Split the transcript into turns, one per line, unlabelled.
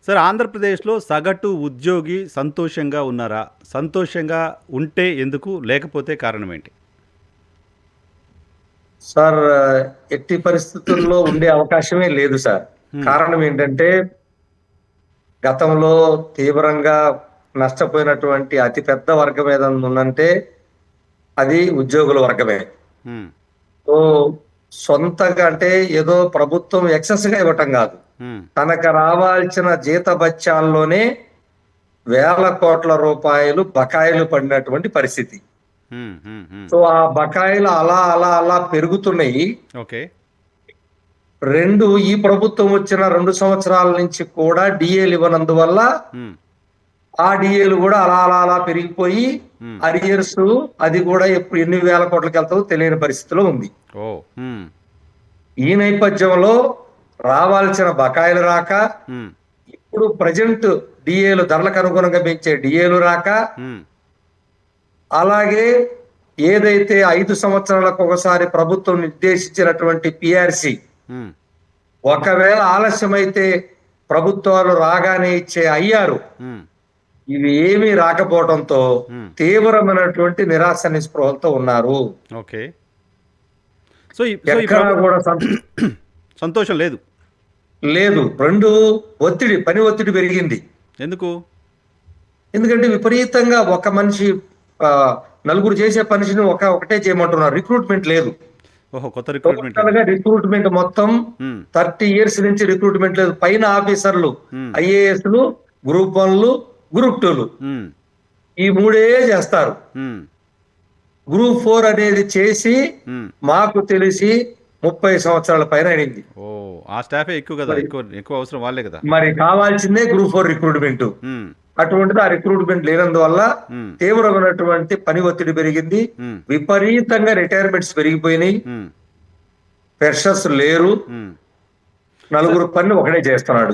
Sir, ఆంధ్రప్రదేశ్‌లో సగటు ఉద్యోగి సంతోషంగా ఉన్నారా? సంతోషంగా ఉంటే ఎందుకు? లేకపోతే కారణమేంటి?
సార్, ఎట్టి పరిస్థితుల్లో ఉండే అవకాశమే లేదు సార్.
హ్మ్.
కారణం ఏంటంటే, గతంలో తీవ్రంగా నష్టపోయినటువంటి అతి పెద్ద వర్గం ఏదన్నా ఉందంటే, అది ఉద్యోగుల వర్గమే.
హ్మ్.
సో, సొంతగా అంటే ఏదో ప్రభుత్వం ఎక్సెస్‌గా ఇవ్వటం గాదు.
హ్మ్.
తనకు రావాల్సిన జీతభత్యాల్లోనే వేల కోట్ల రూపాయలు బకాయిలు పడినటువంటి పరిస్థితి.
హ్మ్. హ్మ్. హ్మ్.
సో, ఆ బకాయిలు అలా పెరుగుతున్నాయి.
ఓకే.
2 ఈ ప్రభుత్వం వచ్చిన 2 సంవత్సరాల నుంచి కూడా డీఏలు ఇవ్వనందువల్ల
హ్మ్.
ఆ డీఏలు కూడా అలా పెరిగిపోయి
హ్మ్.
అరియర్స్ అది కూడా ఎప్పుడు ఎన్ని వేల కోట్లకి వెళ్తుందో తెలియని పరిస్థితిలో ఉంది.
ఓహ్! హ్మ్.
ఈ నేపథ్యంలో రావాల్సిన బకాయిలు రాక,
హ్మ్.
ఇప్పుడు ప్రజెంట్ డీఏలు ధరలకు అనుగుణంగా పెంచే డీఏలు రాక,
హ్మ్.
అలాగే ఏదైతే 5 సంవత్సరాలకు ఒకసారి ప్రభుత్వం నిర్దేశించినటువంటి పిఆర్సి
హ్మ్.
ఒకవేళ ఆలస్యమైతే ప్రభుత్వాలు రాగానే ఇచ్చే అయ్యారు
హ్మ్.
ఇవి ఏమీ రాకపోవడంతో
హ్మ్.
తీవ్రమైనటువంటి నిరాశ నిస్పృహలతో ఉన్నారు.
ఓకే. సో, ఈ
ఎక్కడా కూడా
సంతోషం లేదు.
లేదు. 2 పని ఒత్తిడి పెరిగింది.
ఎందుకు?
ఎందుకంటే విపరీతంగా ఒక మనిషి నలుగురు చేసే పనిని ఒకటే చేయమంటున్నారు. రిక్రూట్‌మెంట్ లేదు.
ఓహో! కొత్త రిక్రూట్‌మెంట్ లేదు.
టోటల్‌గా రిక్రూట్‌మెంట్ మొత్తం
హ్మ్.
30 ఇయర్స్ నుంచి రిక్రూట్‌మెంట్ లేదు. పైన ఆఫీసర్లు
హ్మ్.
ఐఏఎస్‌లు, గ్రూప్ 1లు, గ్రూప్ 2లు
హ్మ్.
ఈ మూడే చేస్తారు.
హ్మ్.
గ్రూప్ 4 అనేది చేసి
హ్మ్.
మాకు తెలిసి 30 సంవత్సరాల పైన అయింది.
ఓహ్! ఆ స్టాఫే ఎక్కువ గదా!
మరి
ఎక్కువ అవసరం వాళ్ళే గదా!
మరి కావాల్సిందే గ్రూప్ 4 రిక్రూట్‌మెంట్.
హ్మ్.
అటువంటిది ఆ రిక్రూట్‌మెంట్ లేనందువల్ల
హ్మ్.
తీవ్రమైనటువంటి పని ఒత్తిడి పెరిగింది.
హ్మ్.
విపరీతంగా రిటైర్మెంట్స్ పెరిగిపోయినాయి.
హ్మ్.
ఫ్రెషర్స్ లేరు.
హ్మ్. సార్
నలుగురు పని ఒకడే చేస్తున్నాడు.